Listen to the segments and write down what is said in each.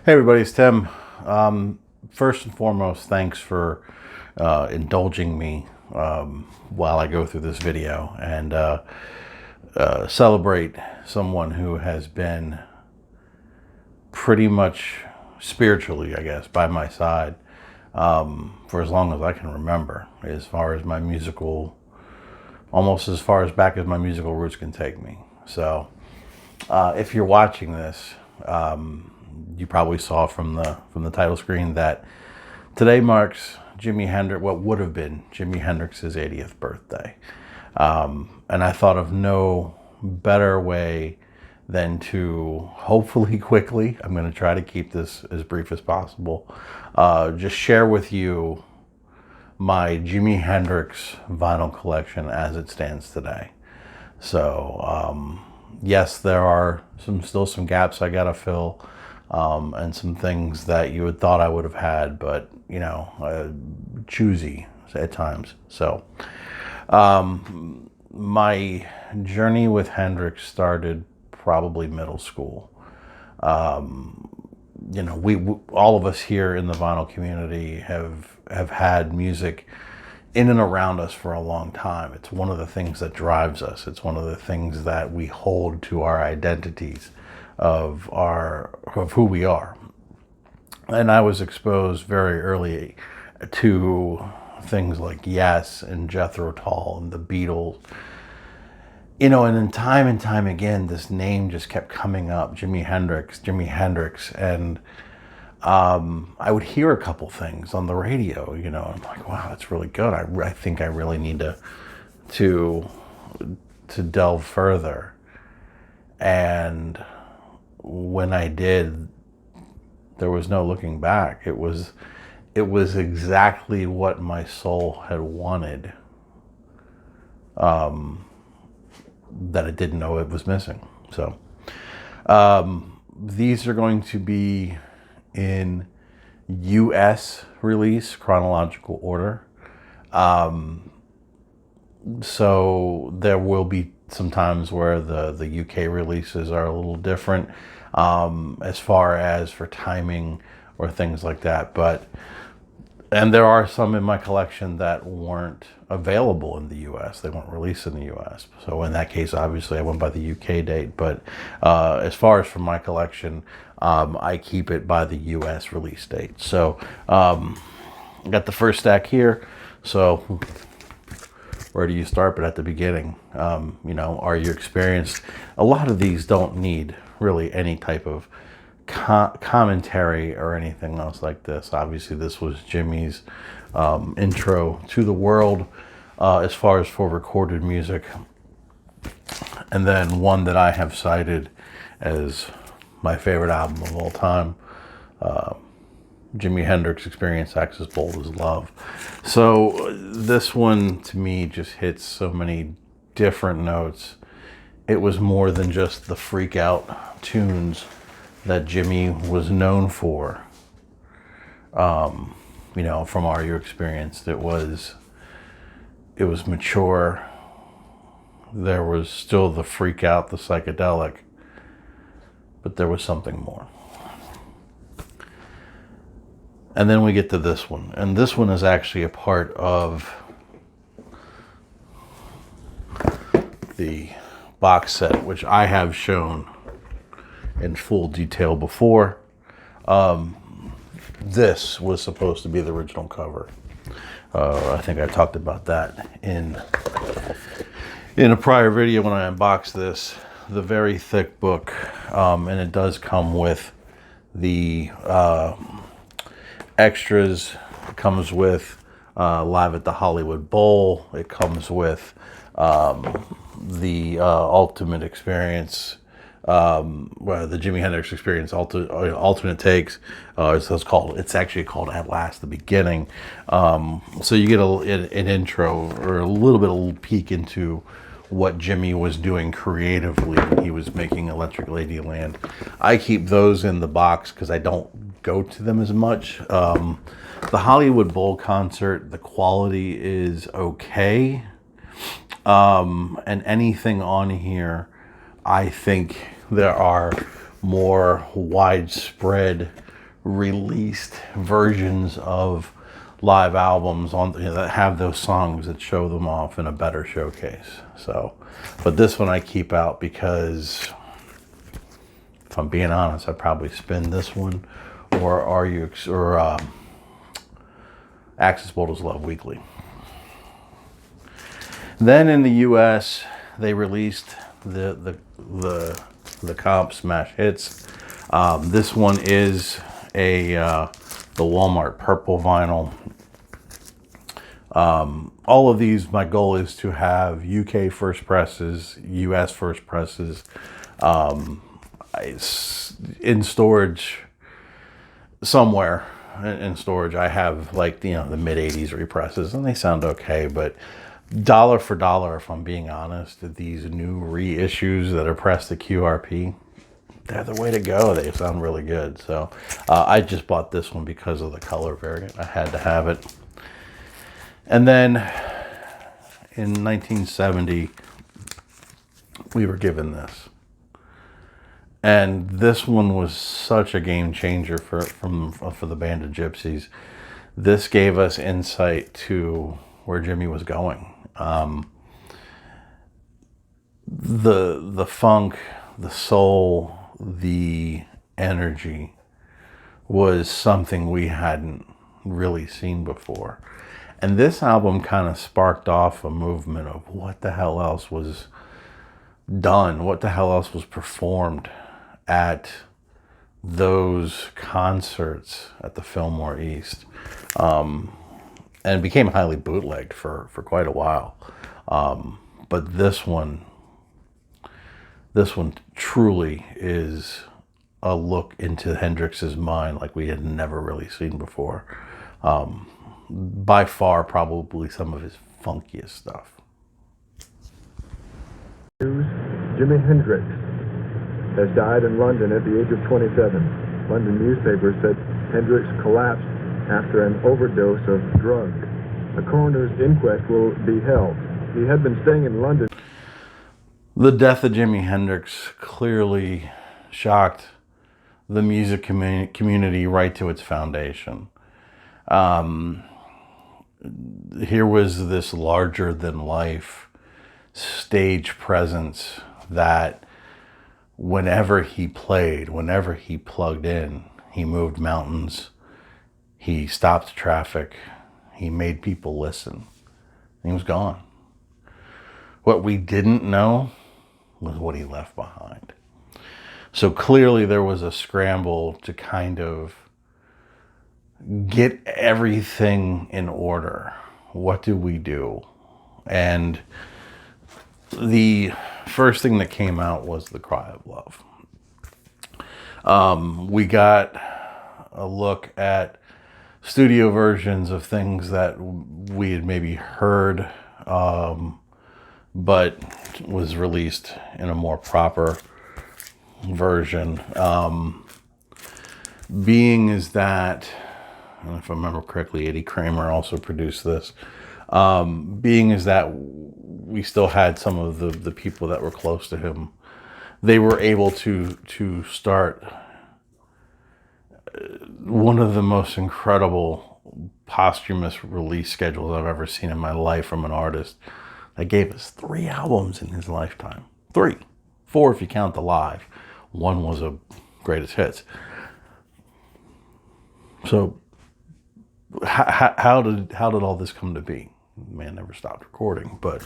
Hey everybody, it's Tim. First and foremost, thanks for indulging me while I go through this video and celebrate someone who has been pretty much spiritually, I guess, by my side for as long as I can remember, as far as my musical, almost as far as back as my musical roots can take me. So if you're watching this, you probably saw from the title screen that today marks Jimi Hendrix, what would have been Jimi Hendrix's 80th birthday. And I thought of no better way than to hopefully quickly, I'm going to try to keep this as brief as possible, just share with you my Jimi Hendrix vinyl collection as it stands today. So, yes, there are still some gaps I gotta fill, and some things that you had thought I would have had, but choosy at times. So, my journey with Hendrix started probably middle school. We all of us here in the vinyl community have had music in and around us for a long time. It's one of the things that drives us. It's one of the things that we hold to our identities of who we are. And I was exposed very early to things like Yes and Jethro Tull and the Beatles. And then time and time again, this name just kept coming up, Jimi Hendrix. And I would hear a couple things on the radio, I'm like, wow, that's really good. I think I really need to delve further. And when I did, there was no looking back. It was exactly what my soul had wanted, that I didn't know it was missing. So these are going to be in US release chronological order. So there will be some times where the UK releases are a little different as far as for timing or things like that. And there are some in my collection that weren't available in the US. They weren't released in the US. So in that case, obviously, I went by the UK date. But as far as for my collection, I keep it by the US release date. So I got the first stack here. So where do you start? But at the beginning, are you experienced? A lot of these don't need really any type of commentary or anything else like this. Obviously, this was Jimmy's intro to the world as far as for recorded music. And then one that I have cited as my favorite album of all time, Jimi Hendrix Experience Acts as Bold as Love. So this one to me just hits so many different notes. It was more than just the freak out tunes that Jimmy was known for. From Are You Experienced, it was mature. There was still the freak out, the psychedelic, but there was something more. And then we get to this one, and this one is actually a part of the box set, which I have shown in full detail before. This was supposed to be the original cover. I think I talked about that in a prior video when I unboxed this. The very thick book, and it does come with the extras. It comes with Live at the Hollywood Bowl. It comes with the Ultimate Experience, the Jimi Hendrix Experience alternate takes. It's actually called At Last the Beginning. So you get an intro or a little bit of peek into what Jimmy was doing creatively when he was making Electric Ladyland. I keep those in the box because I don't go to them as much. The Hollywood Bowl concert, the quality is okay. And anything on here, I think there are more widespread released versions of live albums on that have those songs that show them off in a better showcase. So, but this one I keep out because, if I'm being honest, I probably spin this one or Axis Bold's Love Weekly. Then in the U.S., they released the comp smash hits. This one is the Walmart purple vinyl. All of these, my goal is to have UK first presses, US first presses, in storage somewhere. In storage, I have like the mid '80s represses, and they sound okay. But dollar for dollar, if I'm being honest, these new reissues that are pressed to QRP, they're the way to go. They sound really good. So I just bought this one because of the color variant. I had to have it. And then in 1970, we were given this. And this one was such a game changer for the Band of Gypsies. This gave us insight to where Jimmy was going. The funk, the soul, the energy was something we hadn't really seen before. And this album kind of sparked off a movement of what the hell else was done, what the hell else was performed at those concerts at the Fillmore East, and became highly bootlegged for quite a while. But this one truly is a look into Hendrix's mind like we had never really seen before. By far, probably some of his funkiest stuff. Jimi Hendrix has died in London at the age of 27. London newspapers said Hendrix collapsed after an overdose of drugs. A coroner's inquest will be held. He had been staying in London. The death of Jimi Hendrix clearly shocked the music community right to its foundation. Here was this larger than life stage presence that whenever he played, whenever he plugged in, he moved mountains, he stopped traffic, he made people listen. He was gone. What we didn't know was what he left behind. So clearly there was a scramble to kind of get everything in order. What do we do? And the first thing that came out was The Cry of Love. We got a look at studio versions of things that we had maybe heard, but was released in a more proper version. Being is that, and if I remember correctly, Eddie Kramer also produced this. Being is that we still had some of the people that were close to him. They were able to start one of the most incredible posthumous release schedules I've ever seen in my life from an artist that gave us 3 albums in his lifetime. 3. 4 if you count the live. 1 was a greatest hits. So how did all this come to be? The man never stopped recording, but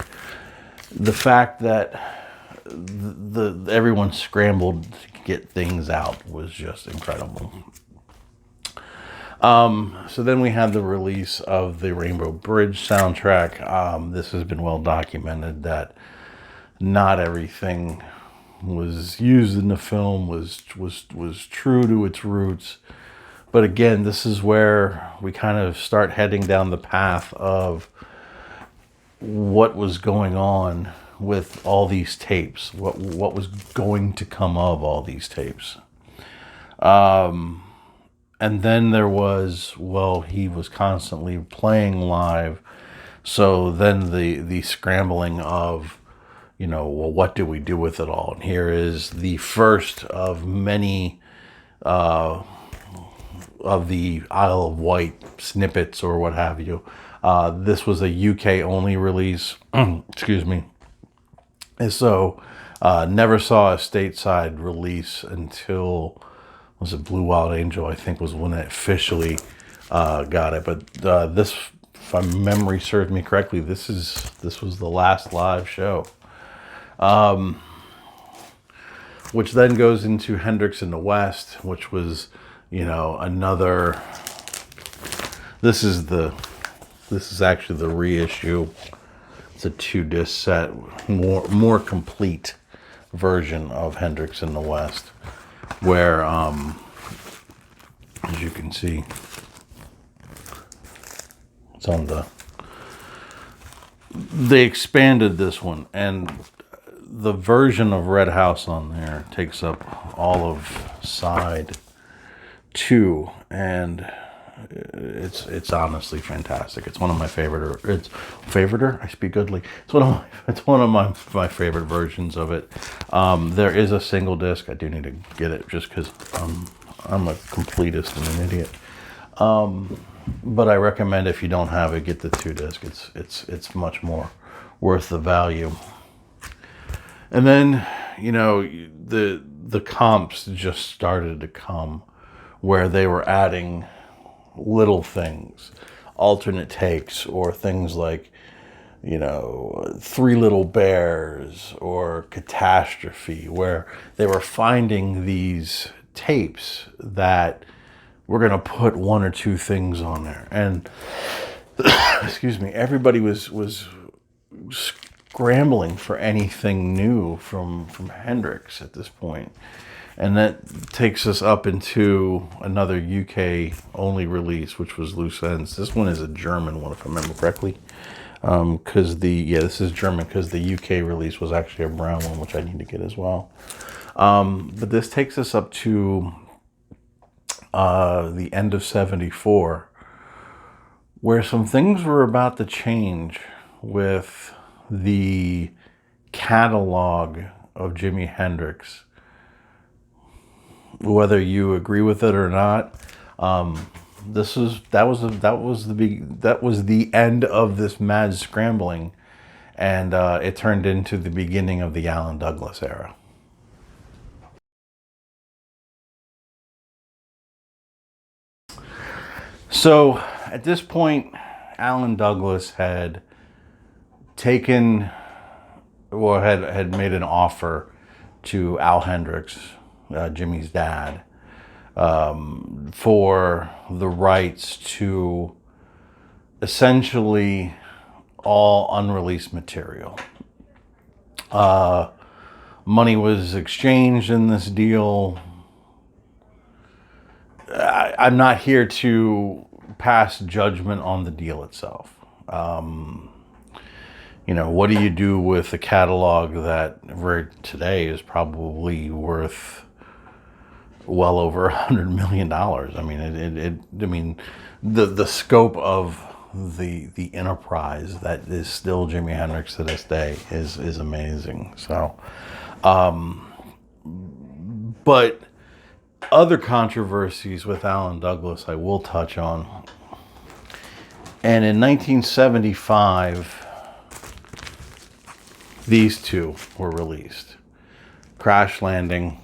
the fact that everyone scrambled to get things out was just incredible. So then we had the release of the Rainbow Bridge soundtrack. This has been well documented that not everything was used in the film was true to its roots. But again, this is where we kind of start heading down the path of what was going on with all these tapes, what was going to come of all these tapes. And then there was, well, he was constantly playing live. So then the scrambling of, well, what do we do with it all? And here is the first of many of the Isle of Wight snippets or what have you. This was a UK only release. Excuse me. And so never saw a stateside release until, was it Blue Wild Angel, I think, was when it officially got it. But this, if my memory serves me correctly, this was the last live show. Which then goes into Hendrix in the West, which was, another. This is actually the reissue. It's a 2-disc set, more complete version of Hendrix in the West, where, as you can see, it's on they expanded this one, and the version of Red House on there takes up all of side 2, and it's honestly fantastic. It's one of my favorite. I speak goodly. It's one of my favorite versions of it. There is a single disc. I do need to get it just because I'm a completist and an idiot. But I recommend, if you don't have it, get the 2-disc. It's much more worth the value. And then, the comps just started to come, where they were adding little things, alternate takes, or things like, Three Little Bears or Catastrophe, where they were finding these tapes that we're going to put one or two things on there. And, excuse me, everybody was scrambling for anything new from Hendrix at this point. And that takes us up into another UK only release, which was Loose Ends. This one is a German one, if I remember correctly. This is German, because the UK release was actually a brown one, which I need to get as well. But this takes us up to the end of 74, where some things were about to change with the catalog of Jimi Hendrix. Whether you agree with it or not, that was the end of this mad scrambling, and it turned into the beginning of the Alan Douglas era. So at this point, Alan Douglas had taken, or had made an offer to Al Hendrix, Jimmy's dad, for the rights to essentially all unreleased material. Money was exchanged in this deal. I'm not here to pass judgment on the deal itself. What do you do with a catalog that today is probably worth well over $100 million? The scope of the enterprise that is still Jimi Hendrix to this day is amazing. So, but other controversies with Alan Douglas I will touch on. And in 1975, these two were released: Crash Landing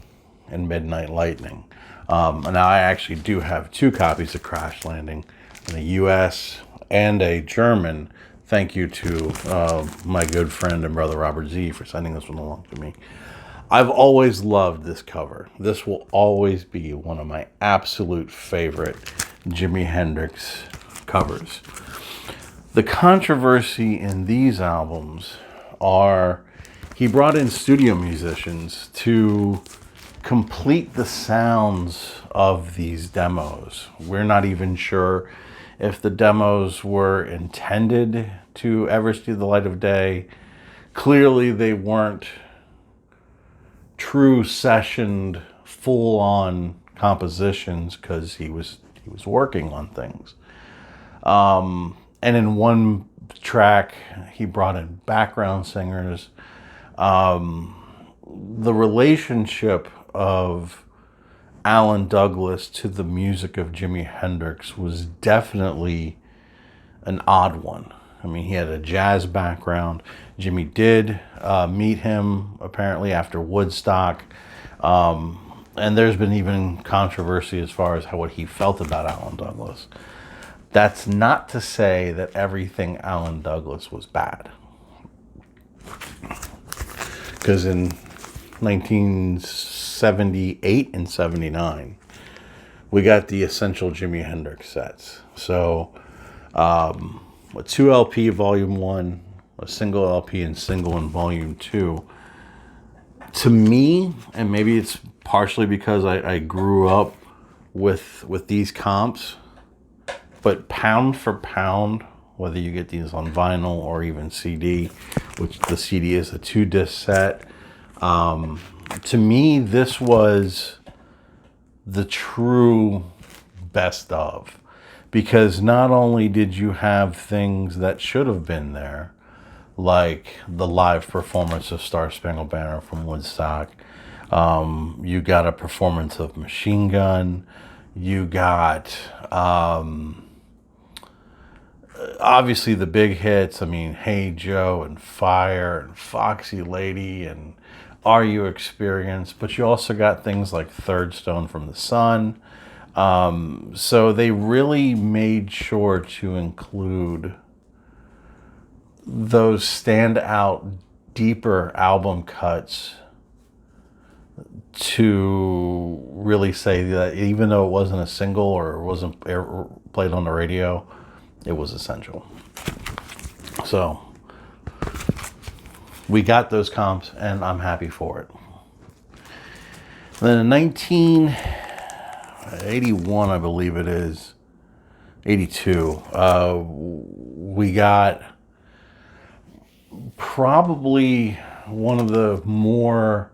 and Midnight Lightning. And I actually do have 2 copies of Crash Landing, in a US and a German. Thank you to my good friend and brother Robert Z for sending this one along to me. I've always loved this cover. This will always be one of my absolute favorite Jimi Hendrix covers. The controversy in these albums are, he brought in studio musicians to complete the sounds of these demos. We're not even sure if the demos were intended to ever see the light of day. Clearly they weren't true sessioned, full-on compositions, because he was working on things. And in one track, he brought in background singers. The relationship of Alan Douglas to the music of Jimi Hendrix was definitely an odd one. I mean, he had a jazz background. Jimmy did meet him apparently after Woodstock. And there's been even controversy as far as what he felt about Alan Douglas. That's not to say that everything Alan Douglas was bad. Because in 1978 and 79, we got the essential Jimi Hendrix sets. So, a 2 LP Volume 1, a single LP and single in Volume 2. To me, and maybe it's partially because I grew up with these comps, but pound for pound, whether you get these on vinyl or even CD, which the CD is a 2-disc set, to me, this was the true best of. Because not only did you have things that should have been there, like the live performance of Star Spangled Banner from Woodstock, you got a performance of Machine Gun, you got obviously the big hits. I mean, Hey Joe and Fire and Foxy Lady and Are You Experienced, but you also got things like Third Stone from the Sun. So they really made sure to include those standout, deeper album cuts to really say that even though it wasn't a single or it wasn't played on the radio, it was essential. So we got those comps and I'm happy for it. Then in 1981, I believe it is, 82, we got probably one of the more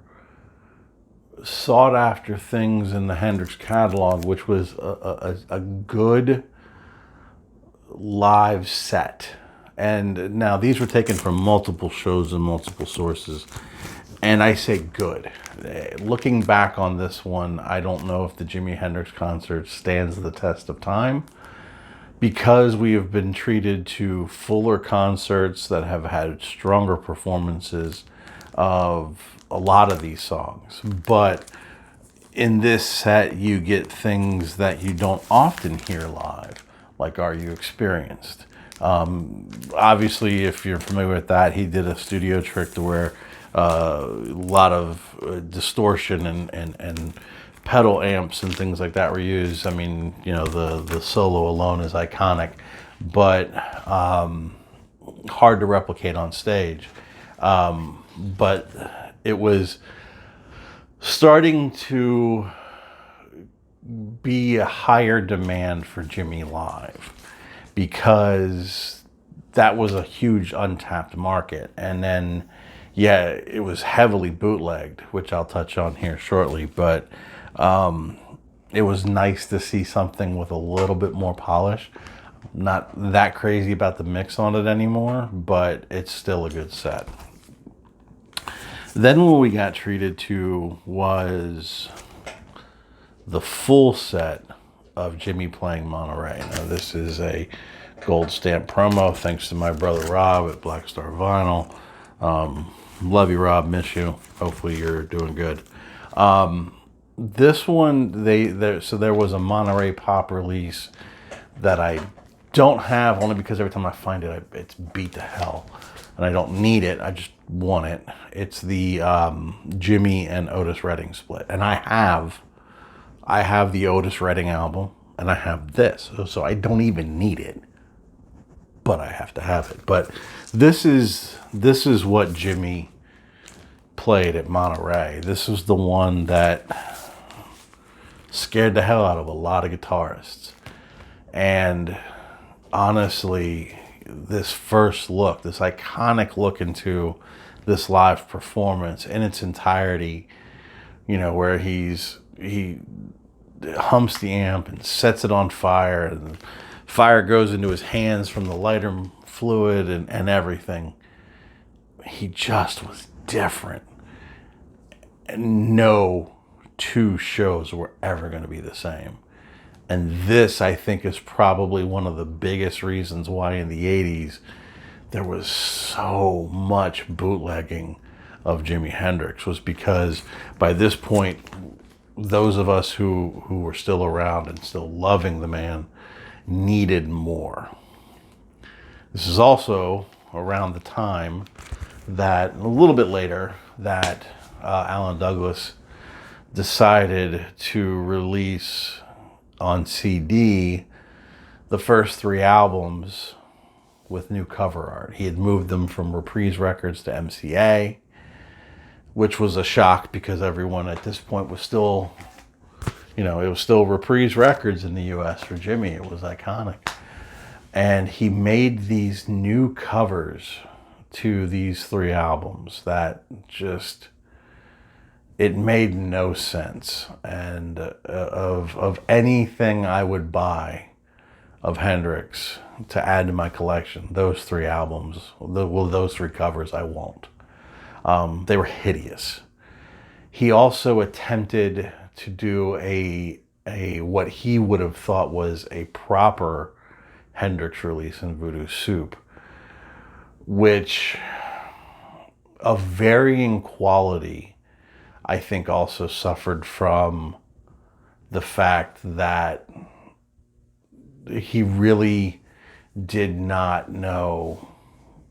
sought after things in the Hendrix catalog, which was a good live set. And now these were taken from multiple shows and multiple sources. And I say good. Looking back on this one, I don't know if the Jimi Hendrix concert stands the test of time, because we have been treated to fuller concerts that have had stronger performances of a lot of these songs. But in this set, you get things that you don't often hear live, like Are You Experienced? Obviously, if you're familiar with that, he did a studio trick to where a lot of distortion and pedal amps and things like that were used. I mean, you know, the solo alone is iconic, but hard to replicate on stage. But it was starting to be a higher demand for Jimmy live, because that was a huge untapped market. And then, yeah, it was heavily bootlegged, which I'll touch on here shortly, but it was nice to see something with a little bit more polish. Not that crazy about the mix on it anymore, but it's still a good set. Then what we got treated to was the full set of Jimmy playing Monterey. Now this is a gold stamp promo, thanks to my brother Rob at Black Star Vinyl. Love you, Rob, miss you. Hopefully you're doing good. This one, there was a Monterey Pop release that I don't have, only because every time I find it, it's beat to hell. And I don't need it, I just want it. It's the Jimmy and Otis Redding split. And I have the Otis Redding album, and I have this. So I don't even need it, but I have to have it. But this is what Jimmy played at Monterey. This is the one that scared the hell out of a lot of guitarists. And honestly, this first look, this iconic look into this live performance in its entirety, you know, where he humps the amp and sets it on fire, and the fire goes into his hands from the lighter fluid and everything. He just was different. And no two shows were ever going to be the same. And this, I think, is probably one of the biggest reasons why in the 80s there was so much bootlegging of Jimi Hendrix, was because by this point, those of us who were still around and still loving the man needed more. This is also around the time that, a little bit later, that Alan Douglas decided to release on CD the first three albums with new cover art. He had moved them from Reprise Records to MCA, which was a shock because everyone at this point was still, it was still Reprise Records in the US for Jimmy. It was iconic. And he made these new covers to these three albums that just, it made no sense. And of anything I would buy of Hendrix to add to my collection, those three albums, those three covers, I won't. They were hideous. He also attempted to do a what he would have thought was a proper Hendrix release in Voodoo Soup, which, of varying quality, I think also suffered from the fact that he really did not know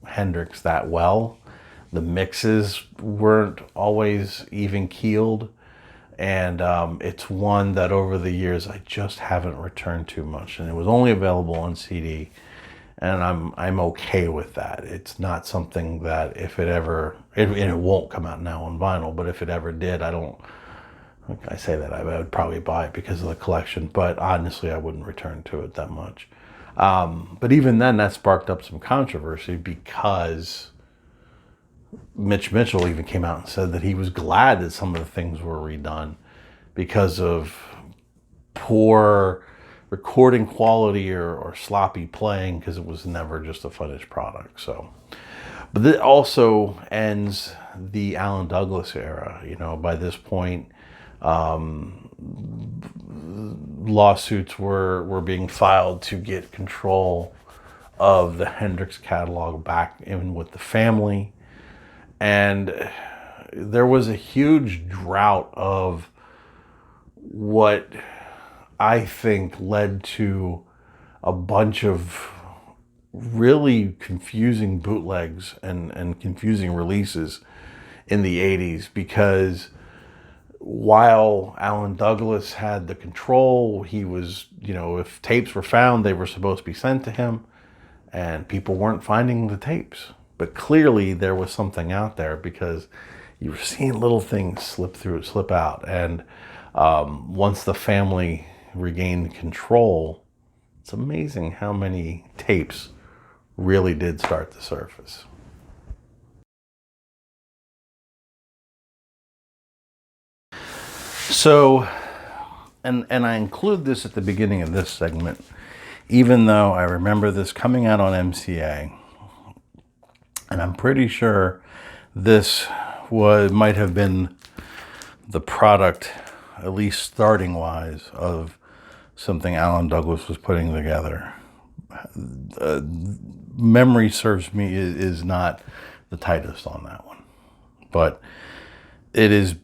Hendrix that well. The mixes weren't always even keeled. And it's one that over the years I just haven't returned to much. And it was only available on CD. And I'm okay with that. It's not something that if it ever, and it won't come out now on vinyl, but if it ever did, I say that I would probably buy it because of the collection, but honestly, I wouldn't return to it that much. But even then, that sparked up some controversy because Mitch Mitchell even came out and said that he was glad that some of the things were redone because of poor recording quality or sloppy playing, because it was never just a finished product. So, but that also ends the Alan Douglas era. By this point, lawsuits were being filed to get control of the Hendrix catalog back in with the family. And there was a huge drought of what I think led to a bunch of really confusing bootlegs and confusing releases in the 80s, because while Alan Douglas had the control, he was, if tapes were found, they were supposed to be sent to him, and people weren't finding the tapes. But clearly there was something out there, because you were seeing little things slip out. And once the family regained control, it's amazing how many tapes really did start to surface. So, and I include this at the beginning of this segment, even though I remember this coming out on MCA. And I'm pretty sure this might have been the product, at least starting wise, of something Alan Douglas was putting together. Memory serves me is not the tightest on that one, but it is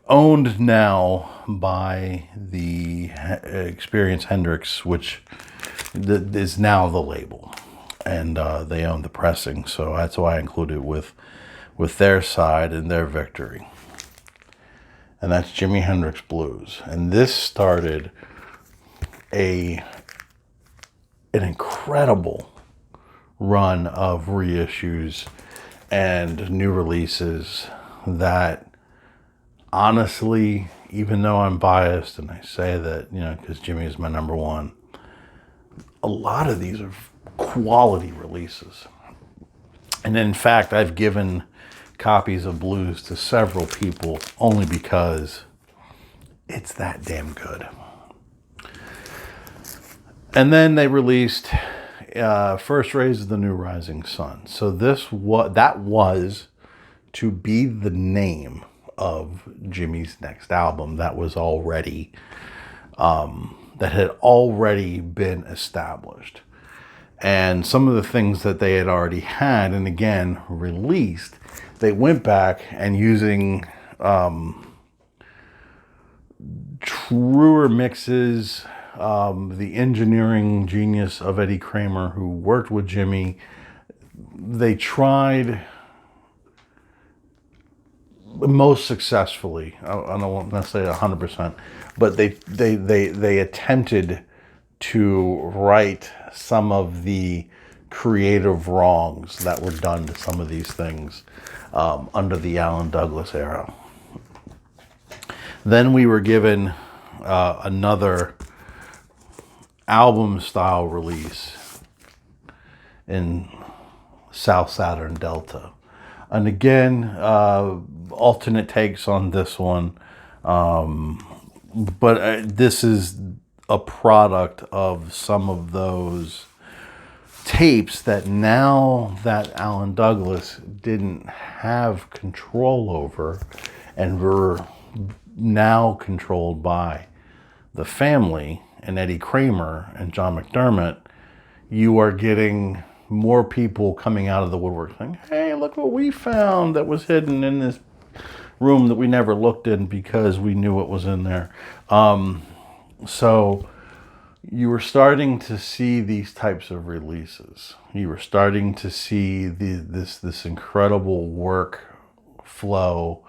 owned now by the Experience Hendrix, which is now the label. And they own the pressing, so that's why I include it with their side and their victory. And that's Jimi Hendrix Blues. And this started an incredible run of reissues and new releases that, honestly, even though I'm biased and I say that, because Jimmy is my number one, a lot of these are quality releases. And in fact, I've given copies of Blues to several people only because it's that damn good. And then they released First Rays of the New Rising Sun. So that was to be the name of Jimmy's next album that was already, that had already been established. And some of the things that they had already had and again released, they went back and using truer mixes, the engineering genius of Eddie Kramer, who worked with Jimmy, they tried most successfully. I don't want to say 100%, but they attempted to right some of the creative wrongs that were done to some of these things under the Alan Douglas era. Then we were given another album style release in South Saturn Delta. And again, alternate takes on this one. But this is a product of some of those tapes that now that Alan Douglas didn't have control over and were now controlled by the family and Eddie Kramer and John McDermott. You are getting more people coming out of the woodwork saying, hey, look what we found that was hidden in this room that we never looked in because we knew what was in there. So you were starting to see these types of releases. You were starting to see this incredible workflow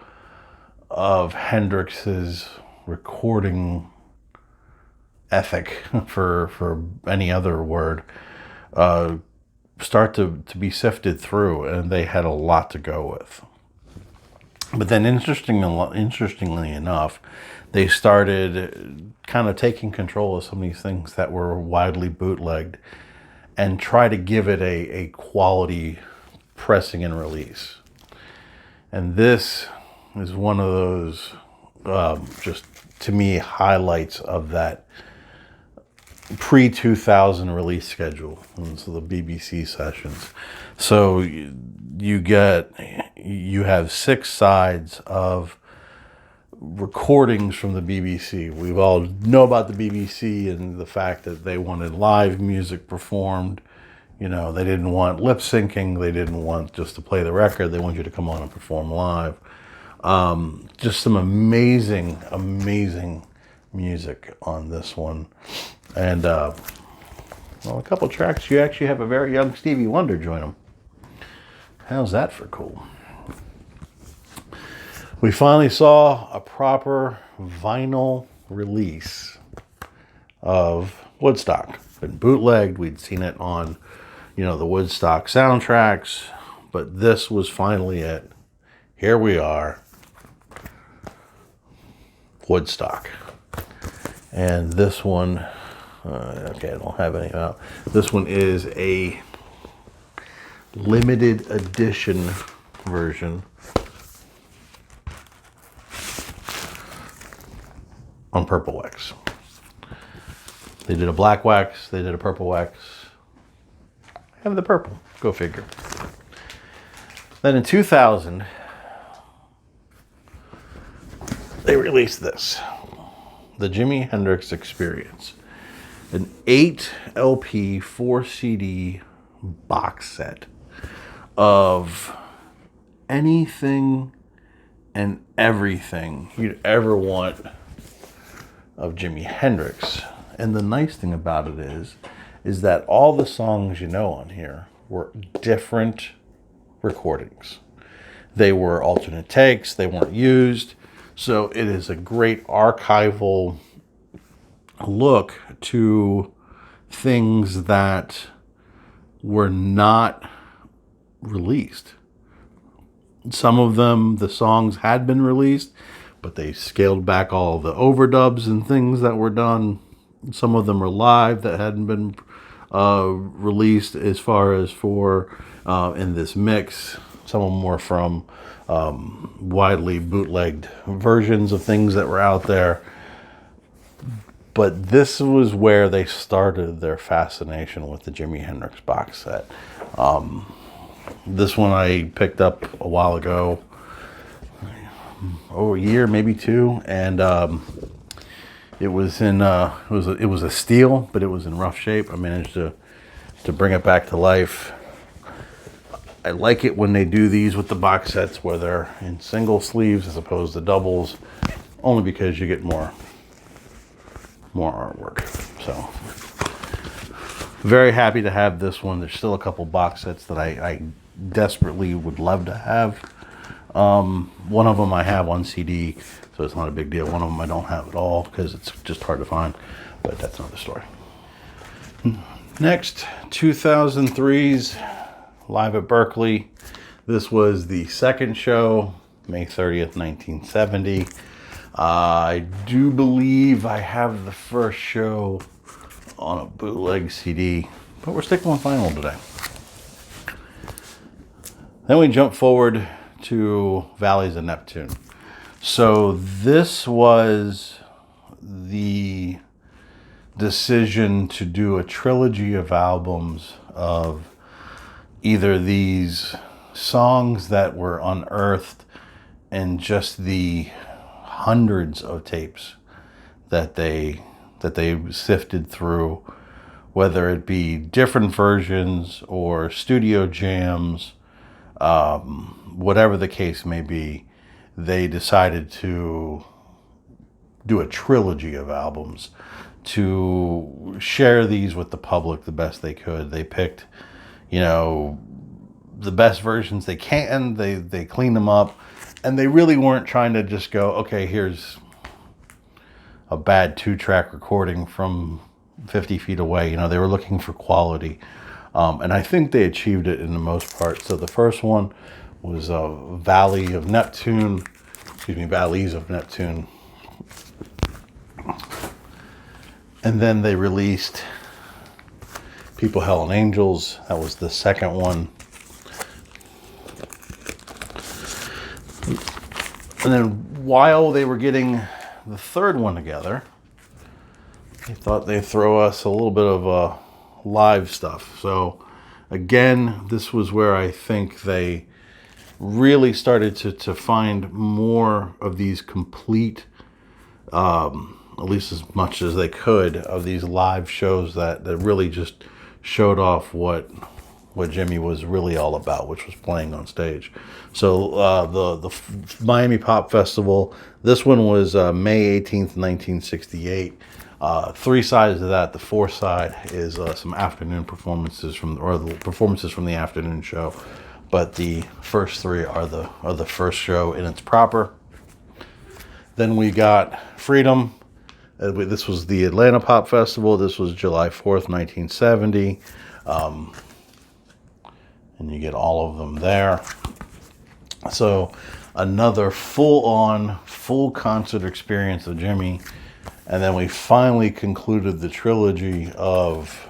of Hendrix's recording ethic, for any other word, start to be sifted through, and they had a lot to go with. But then interestingly enough, they started kind of taking control of some of these things that were widely bootlegged and try to give it a quality pressing and release. And this is one of those, just to me, highlights of that pre-2000 release schedule. And so the BBC sessions. So you have 6 sides of recordings from the BBC. We all know about the BBC and the fact that they wanted live music performed. You know, they didn't want lip syncing. They didn't want just to play the record. They want you to come on and perform live. Just some amazing music on this one. And, well, a couple tracks, you actually have a very young Stevie Wonder join them. How's that for cool? We finally saw a proper vinyl release of Woodstock. Been bootlegged. We'd seen it on, the Woodstock soundtracks, but this was finally it. Here we are. Woodstock. And this one, okay, I don't have any out. This one is a limited edition version on purple wax. They did a black wax, they did a purple wax. I have the purple, go figure. Then in 2000, they released this, the Jimi Hendrix Experience, an 8 LP, 4 CD box set of anything and everything you'd ever want of Jimi Hendrix. And the nice thing about it is that all the songs on here were different recordings. They were alternate takes, they weren't used. So it is a great archival look to things that were not released. Some of them, the songs had been released, but they scaled back all the overdubs and things that were done. Some of them are live that hadn't been released as far as for in this mix. Some of them were from widely bootlegged versions of things that were out there. But this was where they started their fascination with the Jimi Hendrix box set. This one I picked up a while ago. a year, maybe two, and it was in it was a steel, but it was in rough shape. I managed to bring it back to life. I like it when they do these with the box sets where they're in single sleeves as opposed to doubles, only because you get more artwork. So very happy to have this one. There's still a couple box sets that I desperately would love to have. One of them I have on CD, so it's not a big deal. One of them I don't have at all because it's just hard to find, but that's another story. Next, 2003's Live at Berkeley. This was the second show, May 30th, 1970. I do believe I have the first show on a bootleg CD, but we're sticking with vinyl today. Then we jump forward to Valleys of Neptune. So this was the decision to do a trilogy of albums of either these songs that were unearthed and just the hundreds of tapes that they sifted through, whether it be different versions or studio jams, whatever the case may be. They decided to do a trilogy of albums to share these with the public the best they could. They picked, the best versions they can. They cleaned them up, and they really weren't trying to just go, okay, here's a bad 2-track recording from 50 feet away. They were looking for quality, and I think they achieved it in the most part. So the first one was Valleys of Neptune. And then they released People, Hell, and Angels. That was the second one. And then while they were getting the third one together, they thought they'd throw us a little bit of live stuff. So again, this was where I think they really started to find more of these complete, at least as much as they could, of these live shows that really just showed off what Jimmy was really all about, which was playing on stage. So the Miami Pop Festival, this one was May 18th, 1968. 3 sides of that. The fourth side is some afternoon performances from the afternoon show. But the first 3 are the first show in its proper. Then we got Freedom. This was the Atlanta Pop Festival. This was July 4th, 1970. And you get all of them there. So another full concert experience of Jimmy. And then we finally concluded the trilogy of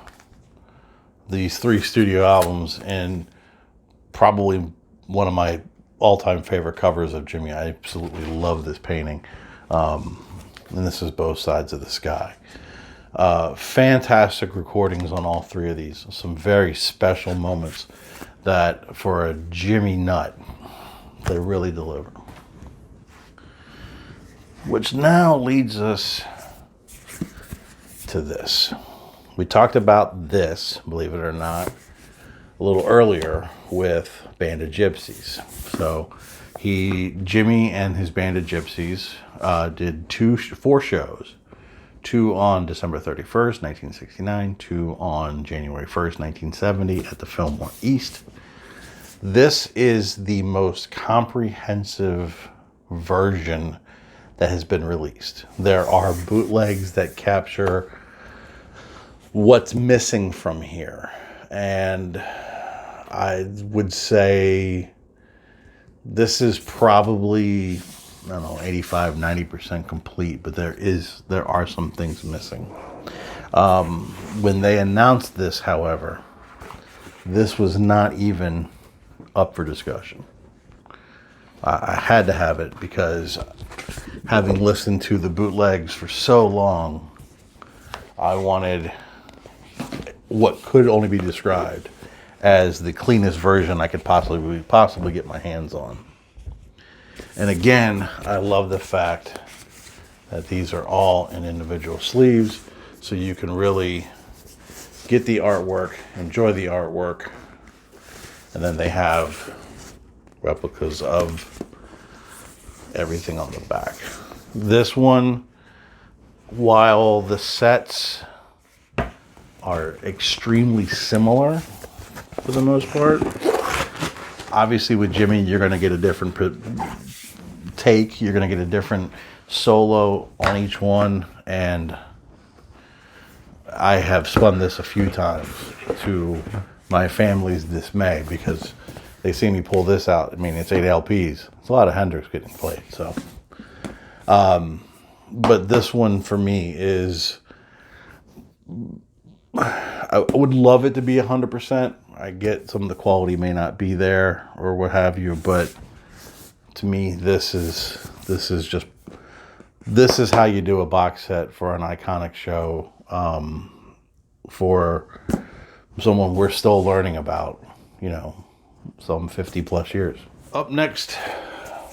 these 3 studio albums and probably one of my all-time favorite covers of Jimmy. I absolutely love this painting. And this is Both Sides of the Sky. Fantastic recordings on all 3 of these. Some very special moments that for a Jimmy nut, they really deliver. Which now leads us to this. We talked about this, believe it or not, a little earlier with Band of Gypsies. So Jimmy and his Band of Gypsies did 4 shows. 2 on December 31st, 1969, 2 on January 1st, 1970 at the Fillmore East. This is the most comprehensive version that has been released. There are bootlegs that capture what's missing from here. And I would say this is probably, 85-90% complete, but there are some things missing. When they announced this, however, this was not even up for discussion. I had to have it because having listened to the bootlegs for so long, I wanted what could only be described as the cleanest version I could possibly get my hands on. And again, I love the fact that these are all in individual sleeves, so you can really get the artwork, enjoy the artwork, and then they have replicas of everything on the back. This one, while the sets are extremely similar for the most part, obviously with Jimmy, you're going to get a different take. You're going to get a different solo on each one. And I have spun this a few times to my family's dismay, because they see me pull this out. I mean, it's 8 LPs. It's a lot of Hendrix getting played. So, but this one for me is, I would love it to be 100%. I get some of the quality may not be there or what have you, but to me, this is how you do a box set for an iconic show, for someone we're still learning about, some 50 plus years. Up next,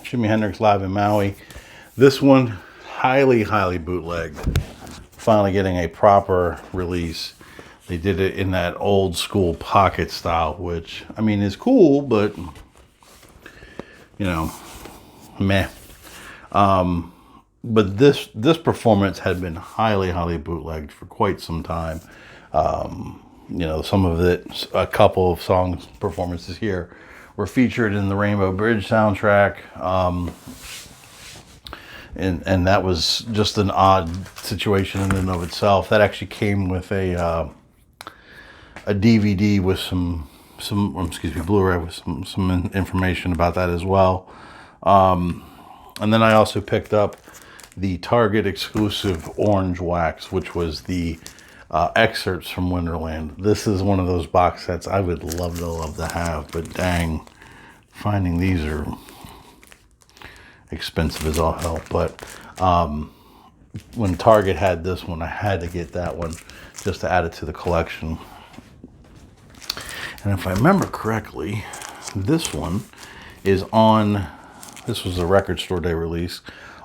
Jimi Hendrix Live in Maui. This one, highly bootlegged. Finally getting a proper release. They did it in that old school pocket style, which, I mean, is cool, but, meh. But this performance had been highly bootlegged for quite some time. Some of it, a couple of songs, performances here were featured in the Rainbow Bridge soundtrack. And that was just an odd situation in and of itself. That actually came with a DVD with Blu-ray with some information about that as well. And then I also picked up the Target exclusive Orange Wax, which was the excerpts from Wonderland. This is one of those box sets I would love to have, but dang, finding these are expensive as all hell. But when Target had this one, I had to get that one just to add it to the collection. And if I remember correctly, this one is on, this was a Record Store Day release,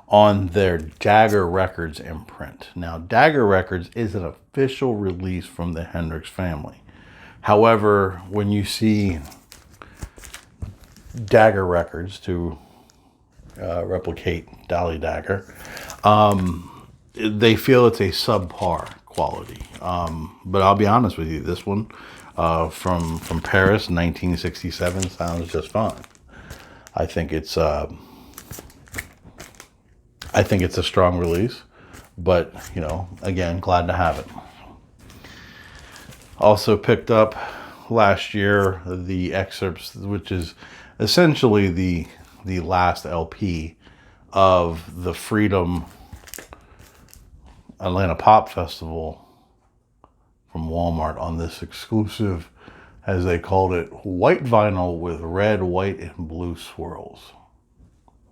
on their Dagger Records imprint. Now, Dagger Records is an official release from the Hendrix family. However, when you see Dagger Records, to replicate Dolly Dagger, they feel it's a subpar quality. But I'll be honest with you, this one from Paris, 1967, sounds just fine. I think it's a strong release, but again, glad to have it. Also picked up last year the excerpts, which is essentially the last LP of the Freedom Atlanta Pop Festival from Walmart, on this exclusive, as they called it, white vinyl with red, white, and blue swirls.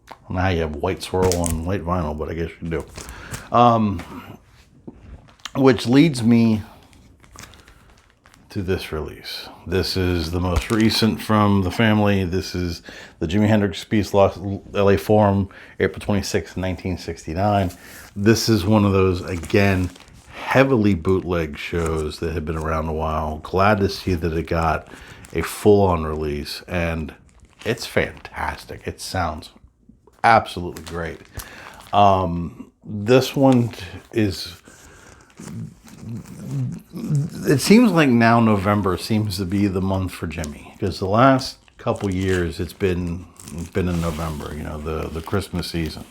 I don't know how you have white swirl on white vinyl, but I guess you do. Which leads me to this release. This is the most recent from the family. This is the Jimi Hendrix Peace LA Forum, April 26, 1969. This is one of those, again, heavily bootleg shows that had been around a while. Glad to see that it got a full-on release, and it's fantastic. It sounds absolutely great. This one is, it seems like now November seems to be the month for Jimmy, because the last couple years it's been in November, the Christmas season,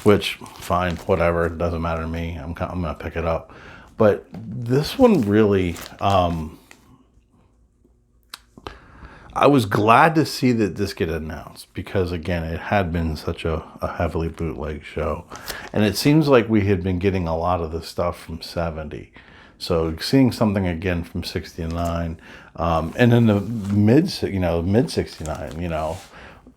which, fine, whatever, it doesn't matter to me. I'm gonna pick it up. But this one really, I was glad to see that this get announced, because again, it had been such a heavily bootleg show, and it seems like we had been getting a lot of the stuff from 70. So seeing something again from 69, and in the mid 69,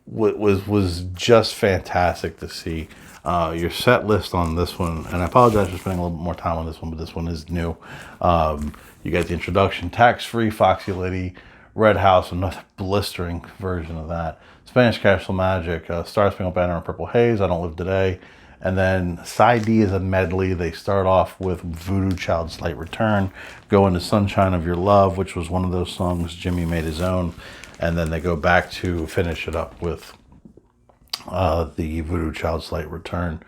was just fantastic to see. Your set list on this one, and I apologize for spending a little bit more time on this one, but this one is new. You got the introduction, Tax Free, Foxy Lady, Red House, another blistering version of that. Spanish Castle Magic, Star Spangled Banner and Purple Haze, I Don't Live Today. And then side D is a medley. They start off with Voodoo Child's Slight Return, go into Sunshine of Your Love, which was one of those songs Jimmy made his own. And then they go back to finish it up with the Voodoo Child's Slight Return.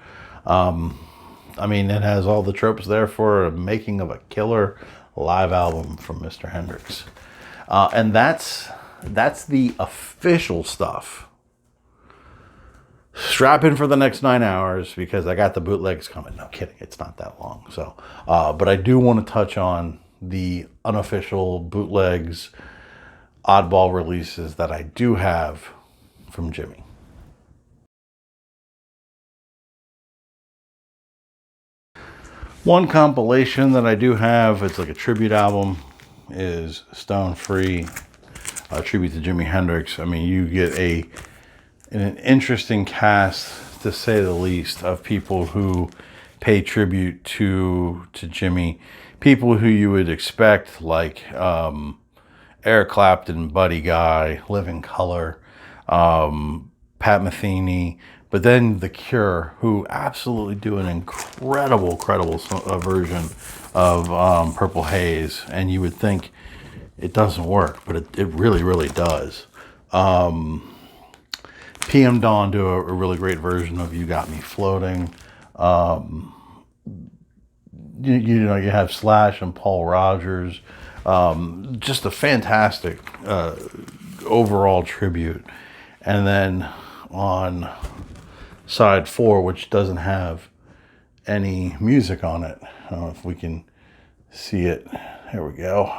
I mean, it has all the tropes there for a making of a killer live album from Mr. Hendrix. And that's the official stuff. Strap in for the next 9 hours because I got the bootlegs coming. No kidding, it's not that long. So, but I do want to touch on the unofficial bootlegs, oddball releases that I do have from Jimmy. One compilation that I do have, it's like a tribute album, is Stone Free, a tribute to Jimi Hendrix. I mean, you get an interesting cast, to say the least, of people who pay tribute to Jimmy. People who you would expect, like Eric Clapton, Buddy Guy, Living Colour, Pat Metheny, but then The Cure, who absolutely do an incredible version of Purple Haze. And you would think it doesn't work, but it really, really does. PM Dawn do a really great version of You Got Me Floating. You know, you have Slash and Paul Rogers. Just a fantastic overall tribute. And then on side 4, which doesn't have any music on it, I don't know if we can see it. Here we go.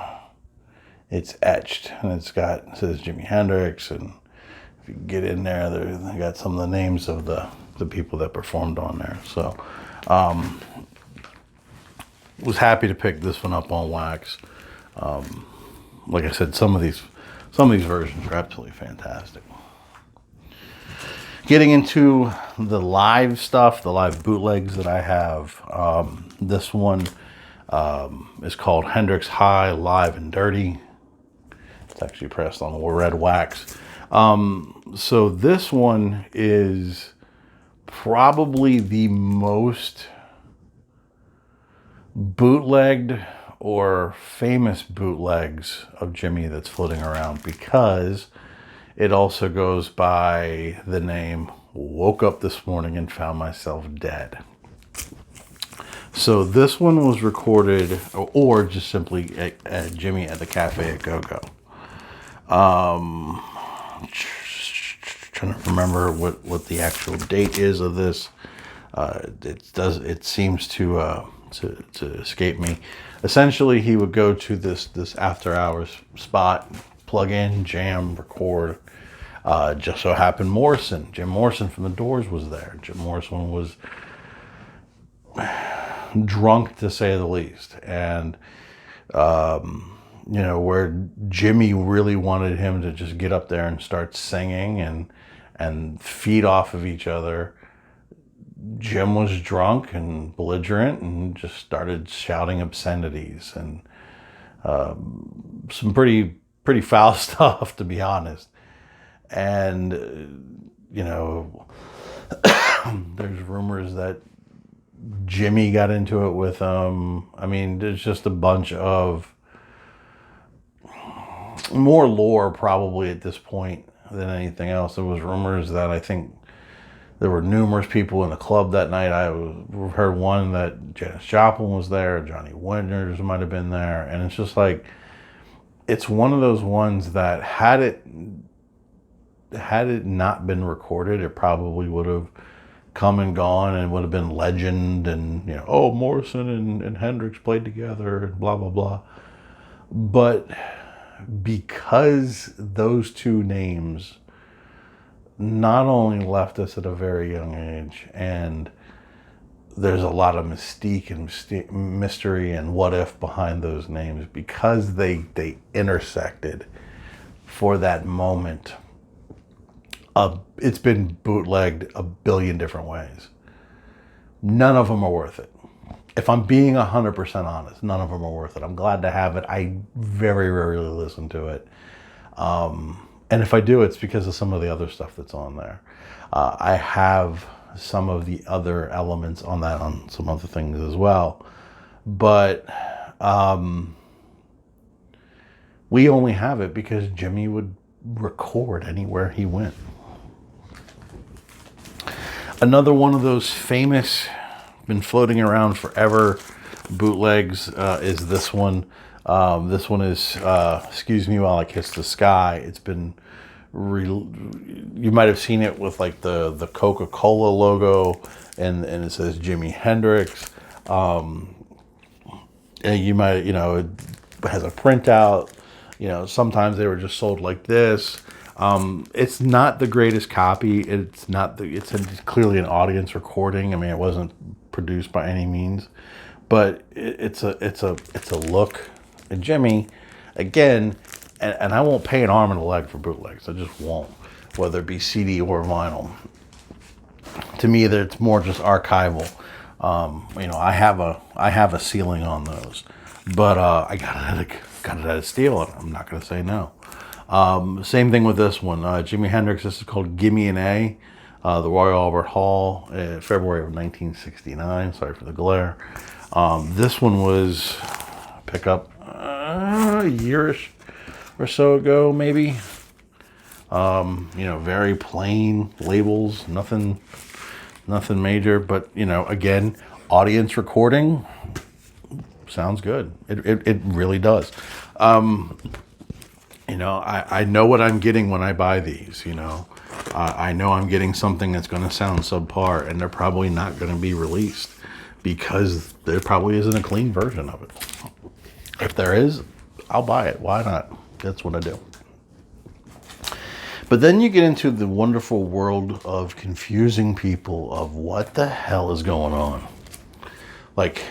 It's etched, and it says Jimi Hendrix, and if you get in there, they got some of the names of the people that performed on there. So was happy to pick this one up on wax. Like I said, some of these versions are absolutely fantastic. Getting into the live stuff, the live bootlegs that I have, this one is called Hendrix High, Live and Dirty. It's actually pressed on red wax. So this one is probably the most bootlegged or famous bootlegs of Jimmy that's floating around, because it also goes by the name Woke Up This Morning and Found Myself Dead. So this one was recorded, or just simply at Jimmy at the Cafe at Go-Go. Trying to remember what the actual date is of this. It seems to escape me. Essentially, he would go to this after hours spot, plug in, jam, record. Just so happened Jim Morrison from the Doors was there. Jim Morrison was drunk, to say the least, and you know, where Jimmy really wanted him to just get up there and start singing and feed off of each other. Jim was drunk and belligerent and just started shouting obscenities and some pretty foul stuff, to be honest. And you know, there's rumors that Jimmy got into it with him. I mean, there's just a bunch of more lore probably at this point than anything else. There was rumors that I think there were numerous people in the club that night. I heard one that Janis Joplin was there, Johnny Winters might have been there, and it's just like, it's one of those ones that had it not been recorded, it probably would have come and gone and would have been legend, and, you know, oh, Morrison and Hendrix played together and blah blah blah. But because those two names not only left us at a very young age, and there's a lot of mystique and mystery and what if behind those names, because they intersected for that moment. It's been bootlegged a billion different ways. None of them are worth it. If I'm being 100% honest, none of them are worth it. I'm glad to have it. I very rarely listen to it. And if I do, it's because of some of the other stuff that's on there. I have some of the other elements on that on some other things as well. But we only have it because Jimmy would record anywhere he went. Another one of those famous, been floating around forever, bootlegs is this one. This one is Excuse Me While I Kiss the Sky. It's been you might have seen it with like the Coca-Cola logo, and it says Jimi Hendrix. And you might, it has a printout. Sometimes they were just sold like this. It's not the greatest copy. It's clearly an audience recording. I mean, it wasn't produced by any means, but it's a look. And Jimmy, again, and I won't pay an arm and a leg for bootlegs. I just won't, whether it be CD or vinyl. To me, that it's more just archival. I have a ceiling on those, but I got it at a steal, and I'm not going to say no. Same thing with this one, Jimi Hendrix. This is called Gimme an A, the Royal Albert Hall, February of 1969. Sorry for the glare. This one was pick up a year-ish or so ago, maybe. Very plain labels, nothing major, but again, audience recording sounds good. It really does. I know what I'm getting when I buy these. I know I'm getting something that's going to sound subpar, and they're probably not going to be released because there probably isn't a clean version of it. If there is, I'll buy it. Why not? That's what I do. But then you get into the wonderful world of confusing people of what the hell is going on. Like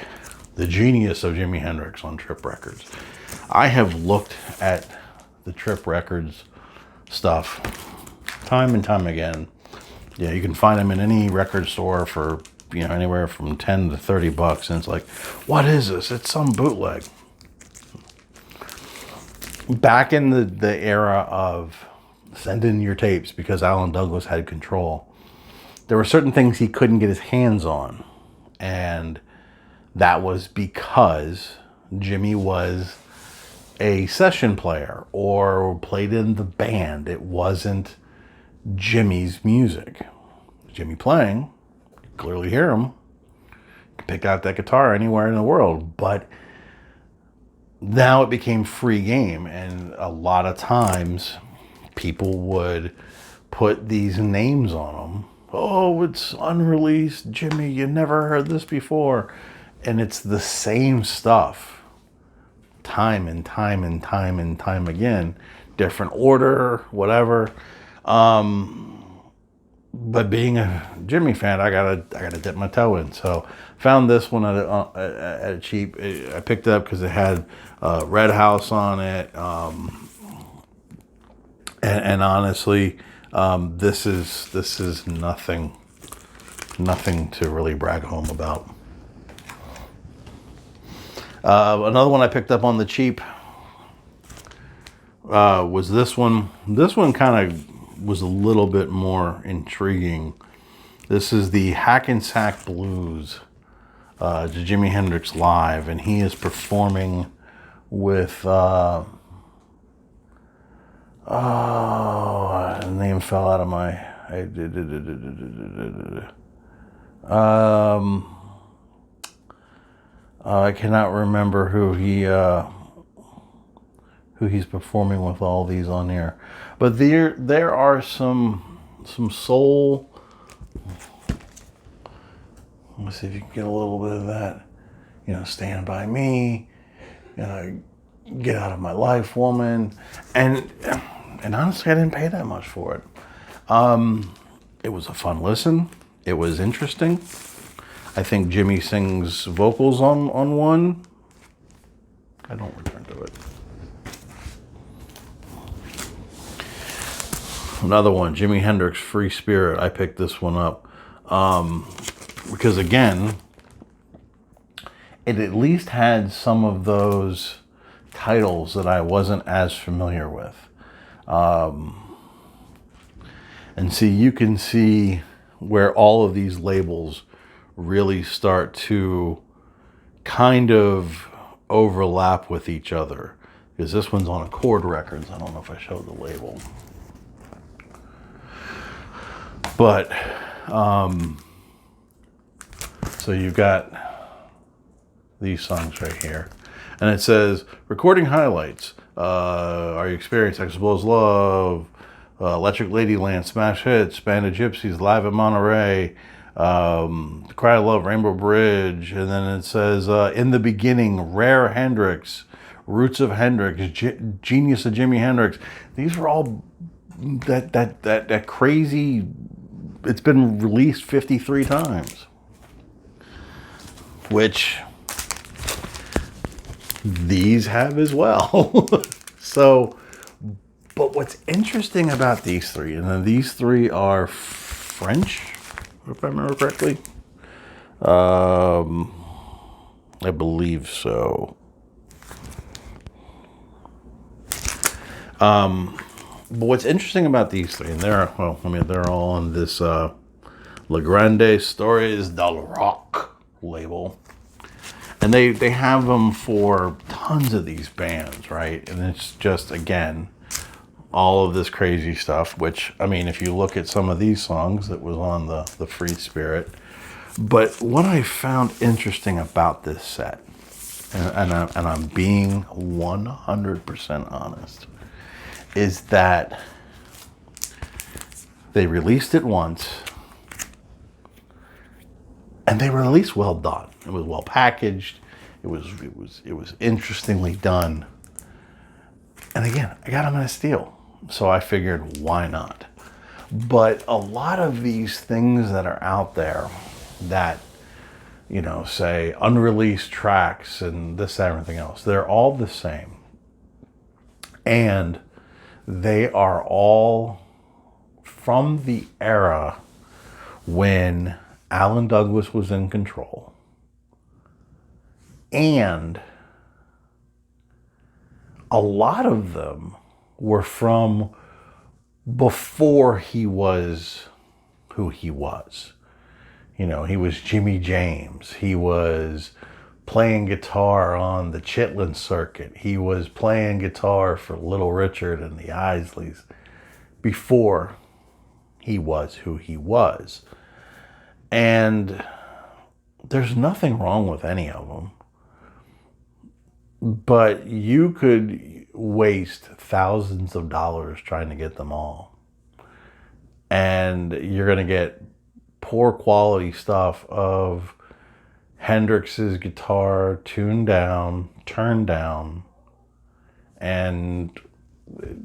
the genius of Jimi Hendrix on Trip Records. I have looked at the Trip Records stuff time and time again. Yeah, you can find them in any record store for, anywhere from 10 to 30 bucks. And it's like, what is this? It's some bootleg. Back in the era of send in your tapes because Alan Douglas had control, there were certain things he couldn't get his hands on. And that was because Jimmy was a session player or played in the band. It wasn't Jimmy's music. Jimmy playing, you clearly hear him. You can pick out that guitar anywhere in the world, but now it became free game, and a lot of times people would put these names on them. Oh, it's unreleased, Jimmy, you never heard this before. And it's the same stuff time and time and time and time again, different order, whatever. But being a Jimmy fan, I gotta dip my toe in. So found this one at a cheap. I picked it up because it had Red House on it, and honestly, this is nothing to really brag home about. Another one I picked up on the cheap was this one. This one kind of was a little bit more intriguing. This is the Hackensack Blues to Jimi Hendrix Live, and he is performing with the name fell out of my I cannot remember who he's performing with all these on here, but there are some soul. Let's see if you can get a little bit of that. Stand By Me, Get Out of My Life, Woman, and honestly, I didn't pay that much for it. It was a fun listen. It was interesting. I think Jimmy sings vocals on one. I don't return to it. Another one, Jimi Hendrix, Free Spirit. I picked this one up because, again, it at least had some of those titles that I wasn't as familiar with. And see, you can see where all of these labels really start to kind of overlap with each other. Because this one's on Accord Records. I don't know if I showed the label. But, so you've got these songs right here. And it says, recording highlights. Are you experiencing Exposed Love? Electric Ladyland, Smash Hits, Band of Gypsies, Live at Monterey, Cry of Love, Rainbow Bridge, and then it says, in the beginning, Rare Hendrix, Roots of Hendrix, Genius of Jimi Hendrix. These are all that crazy. It's been released 53 times, which these have as well. So. But what's interesting about these three, and then these three are French, if I remember correctly. I believe so. But what's interesting about these three, and they're all on this Le Grande Stories del Rock label. And they have them for tons of these bands, right? And it's just, again, all of this crazy stuff, which, I mean, if you look at some of these songs, it was on the Free Spirit. But what I found interesting about this set, and I'm being 100% honest, is that they released it once, and they were at least well done. It was well packaged. It was interestingly done. And again, I got them in a steal. So I figured, why not? But a lot of these things that are out there that, you know, say unreleased tracks and this, that, and everything else, they're all the same. And they are all from the era when Alan Douglas was in control. And a lot of them were from before he was who he was. You know, he was Jimmy James. He was playing guitar on the Chitlin circuit. He was playing guitar for Little Richard and the Isleys before he was who he was. And there's nothing wrong with any of them. But you could waste thousands of dollars trying to get them all. And you're going to get poor quality stuff of Hendrix's guitar tuned down, turned down. And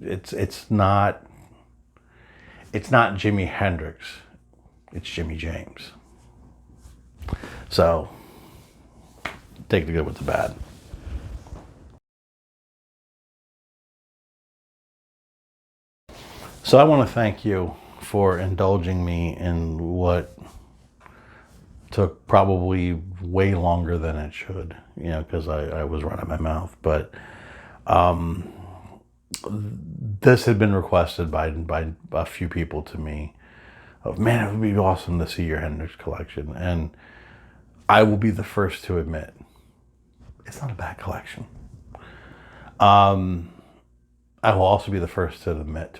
it's not Jimi Hendrix. It's Jimmy James. So take the good with the bad. So I want to thank you for indulging me in what took probably way longer than it should, you know, because I was running my mouth. But this had been requested by a few people to me. Of, man, it would be awesome to see your Hendrix collection. And I will be the first to admit, it's not a bad collection. I will also be the first to admit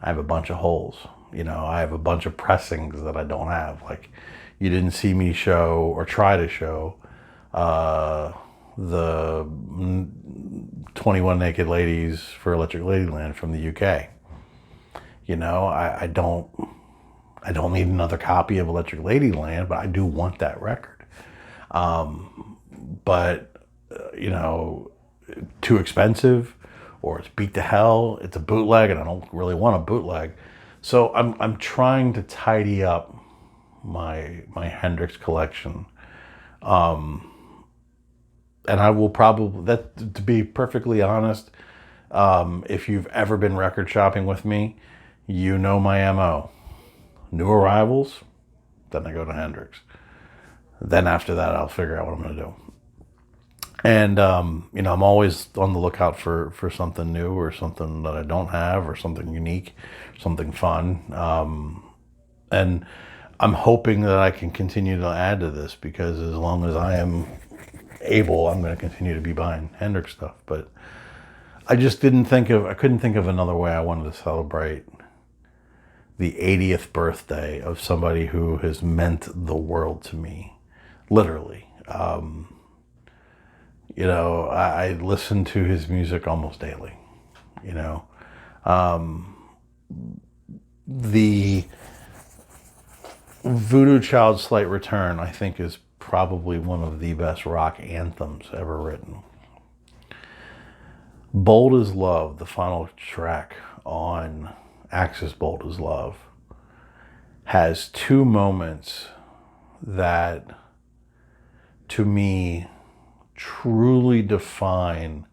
I have a bunch of holes. You know, I have a bunch of pressings that I don't have. Like, you didn't see me show or try to show the 21 Naked Ladies for Electric Ladyland from the UK. You know, I don't need another copy of Electric Ladyland, but I do want that record. You know, too expensive, or it's beat to hell. It's a bootleg, and I don't really want a bootleg. So I'm trying to tidy up my Hendrix collection. And I will probably, to be perfectly honest, if you've ever been record shopping with me, you know my MO. New arrivals, then I go to Hendrix. Then after that, I'll figure out what I'm going to do. And, you know, I'm always on the lookout for something new or something that I don't have or something unique, something fun. And I'm hoping that I can continue to add to this, because as long as I am able, I'm going to continue to be buying Hendrix stuff. But I just couldn't think of another way I wanted to celebrate the 80th birthday of somebody who has meant the world to me, literally. You know, I listen to his music almost daily, you know. The Voodoo Child's Slight Return, I think, is probably one of the best rock anthems ever written. Bold as Love, the final track on Axis Bold as Love, has two moments that, to me, truly define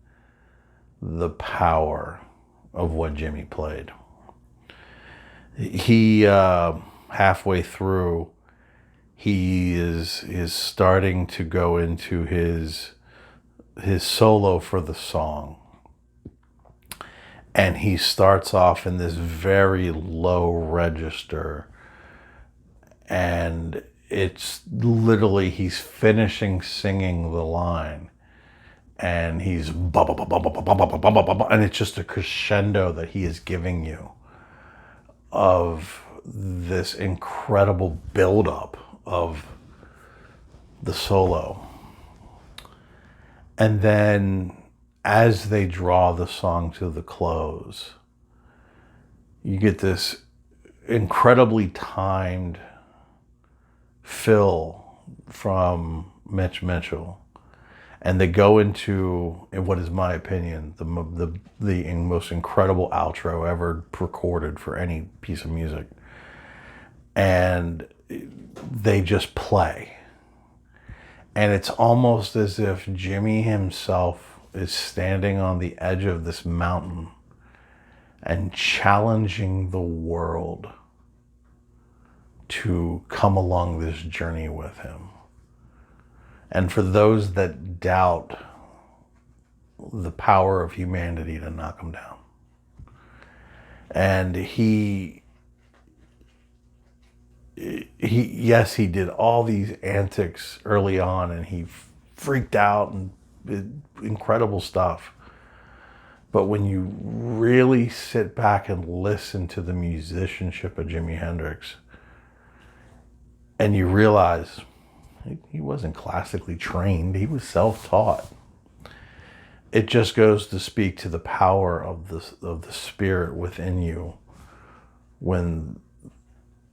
the power of what Jimmy played. He, halfway through, he is starting to go into his solo for the song. And he starts off in this very low register, and it's literally, he's finishing singing the line, and he's and it's just a crescendo that he is giving you of this incredible buildup of the solo. And then as they draw the song to the close, you get this incredibly timed fill from Mitch Mitchell, and they go into, in what is my opinion, the most incredible outro ever recorded for any piece of music. And they just play, and it's almost as if Jimmy himself is standing on the edge of this mountain and challenging the world to come along this journey with him. And for those that doubt the power of humanity, to knock him down. And he did all these antics early on, and he freaked out and did incredible stuff. But when you really sit back and listen to the musicianship of Jimi Hendrix, and you realize he wasn't classically trained, he was self-taught. It just goes to speak to the power of the spirit within you when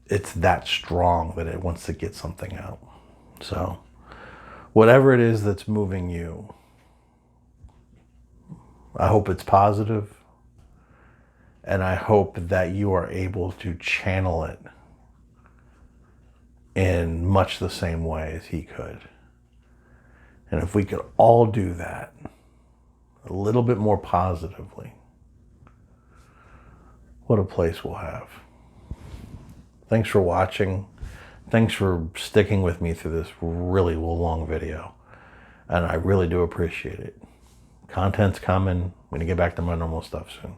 it's that strong that it wants to get something out. So whatever it is that's moving you, I hope it's positive, and I hope that you are able to channel it in much the same way as he could. And if we could all do that a little bit more positively, what a place we'll have. Thanks for watching. Thanks for sticking with me through this really long video. And I really do appreciate it. Content's coming. I'm going to get back to my normal stuff soon.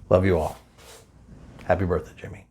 Love you all. Happy birthday, Jimmy.